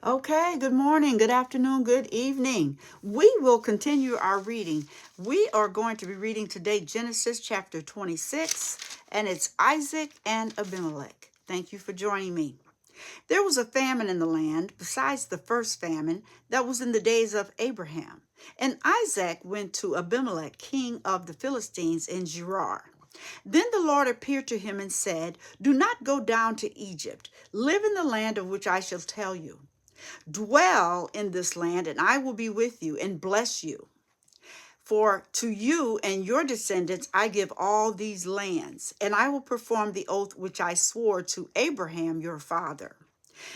Okay, good morning, good afternoon, good evening. We will continue our reading. We are going to be reading today Genesis chapter 26, and it's Isaac and Abimelech. Thank you for joining me. There was a famine in the land, besides the first famine that was in the days of Abraham. And Isaac went to Abimelech, king of the Philistines, in Gerar. Then the Lord appeared to him and said, "Do not go down to Egypt. Live in the land of which I shall tell you. Dwell in this land, and I will be with you and bless you. For to you and your descendants I give all these lands, and I will perform the oath which I swore to Abraham your father.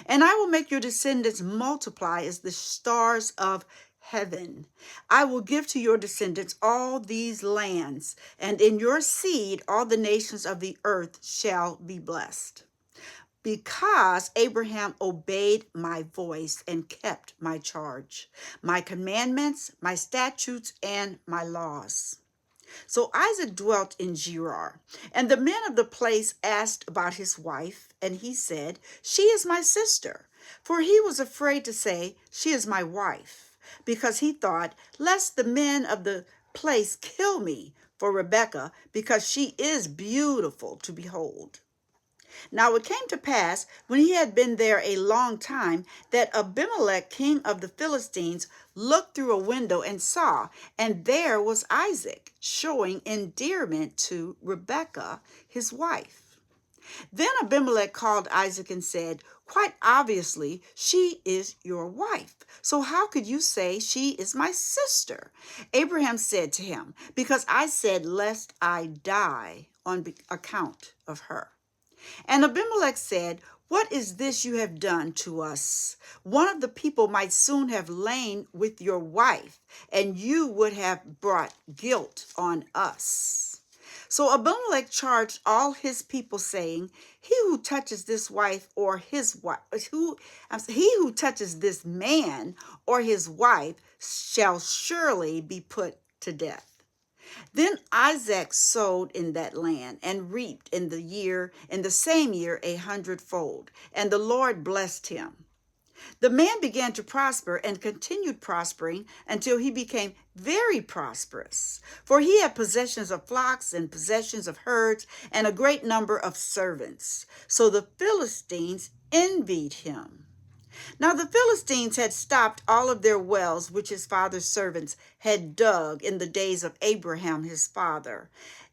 And I will make your descendants multiply as the stars of heaven. I will give to your descendants all these lands, and in your seed all the nations of the earth shall be blessed. Because Abraham obeyed my voice and kept my charge, my commandments, my statutes, and my laws." So Isaac dwelt in Gerar, and the men of the place asked about his wife, and he said, "She is my sister." For he was afraid to say, "She is my wife," because he thought, lest the men of the place kill me for Rebekah, because she is beautiful to behold. Now it came to pass, when he had been there a long time, that Abimelech, king of the Philistines, looked through a window and saw, and there was Isaac, showing endearment to Rebekah, his wife. Then Abimelech called Isaac and said, "Quite obviously, she is your wife. So how could you say she is my sister?" Abraham said to him, "Because I said, lest I die on account of her." And Abimelech said, "What is this you have done to us? One of the people might soon have lain with your wife, and you would have brought guilt on us." So Abimelech charged all his people, saying, "He who touches this wife or his wife, he who touches this man or his wife shall surely be put to death." Then Isaac sowed in that land and reaped in the same year 100-fold, and the Lord blessed him. The man began to prosper and continued prospering until he became very prosperous, for he had possessions of flocks and possessions of herds and a great number of servants. So the Philistines envied him. Now the Philistines had stopped all of their wells which his father's servants had dug in the days of Abraham his father,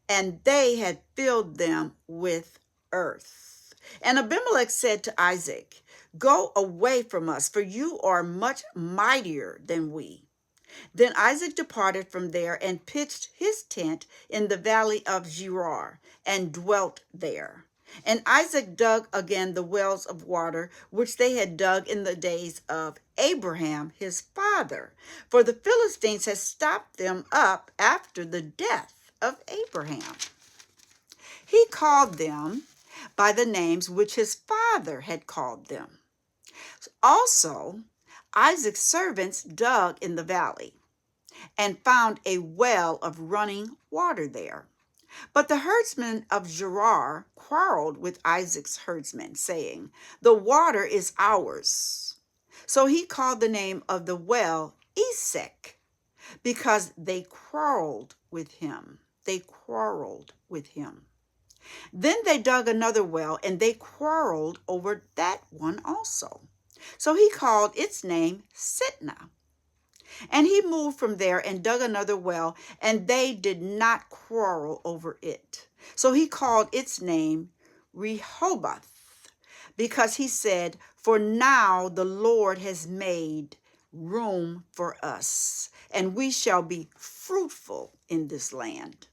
and they had filled them with earth. And Abimelech said to Isaac, "Go away from us, for you are much mightier than we." Then Isaac departed from there and pitched his tent in the valley of Gerar and dwelt there. And Isaac dug again the wells of water which they had dug in the days of Abraham his father, for the Philistines had stopped them up after the death of Abraham. He called them by the names which his father had called them. Also, Isaac's servants dug in the valley and found a well of running water there. But the herdsmen of Gerar quarreled with Isaac's herdsmen, saying, "The water is ours." So he called the name of the well Esek, because they quarreled with him. They quarreled with him. Then they dug another well, and they quarreled over that one also. So he called its name Sitnah. And he moved from there and dug another well, and they did not quarrel over it. So he called its name Rehoboth, because he said, "For now the Lord has made room for us, and we shall be fruitful in this land."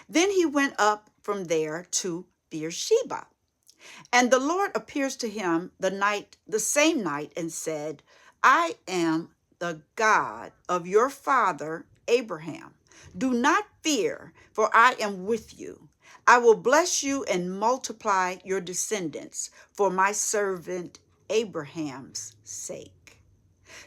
Then he went up from there to Beersheba. And the Lord appears to him the same night, and said, "I am the God of your father Abraham. Do not fear, for I am with you. I will bless you and multiply your descendants for my servant Abraham's sake."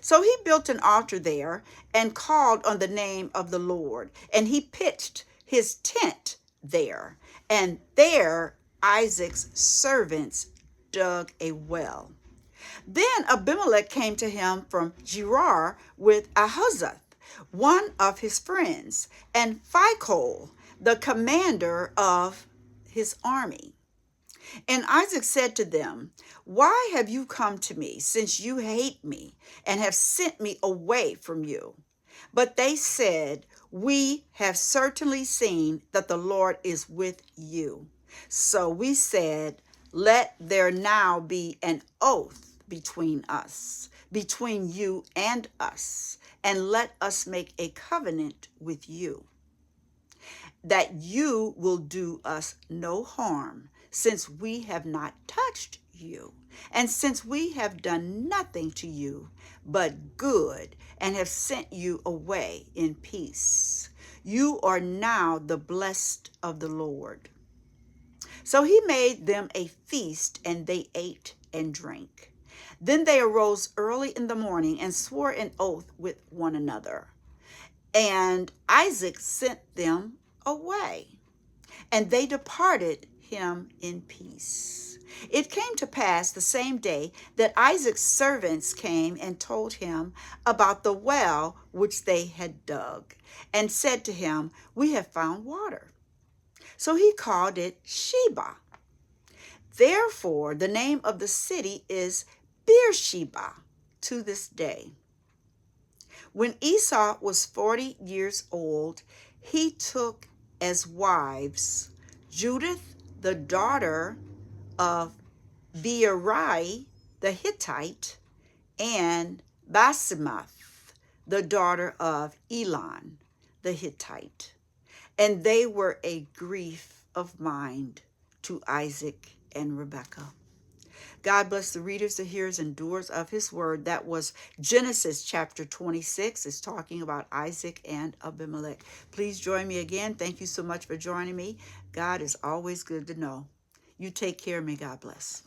So he built an altar there and called on the name of the Lord, and he pitched his tent there. And there Isaac's servants dug a well. Then Abimelech came to him from Gerar with Ahuzzath, one of his friends, and Phicol, the commander of his army. And Isaac said to them, "Why have you come to me, since you hate me and have sent me away from you?" But they said, "We have certainly seen that the Lord is with you." So we said, "Let there now be an oath between us, between you and us, and let us make a covenant with you, that you will do us no harm, since we have not touched you, and since we have done nothing to you but good, and have sent you away in peace. You are now the blessed of the Lord." So he made them a feast, and they ate and drank. Then they arose early in the morning and swore an oath with one another. And Isaac sent them away, and they departed him in peace. It came to pass the same day that Isaac's servants came and told him about the well which they had dug, and said to him, "We have found water." So he called it Sheba. Therefore, the name of the city is Beersheba to this day. When Esau was 40 years old, he took as wives Judith, the daughter of Beerai the Hittite, and Basemath, the daughter of Elon the Hittite. And they were a grief of mind to Isaac and Rebekah. God bless the readers, the hearers, and doers of his word. That was Genesis chapter 26. It's talking about Isaac and Abimelech. Please join me again. Thank you so much for joining me. God is always good to know. You take care. May God bless.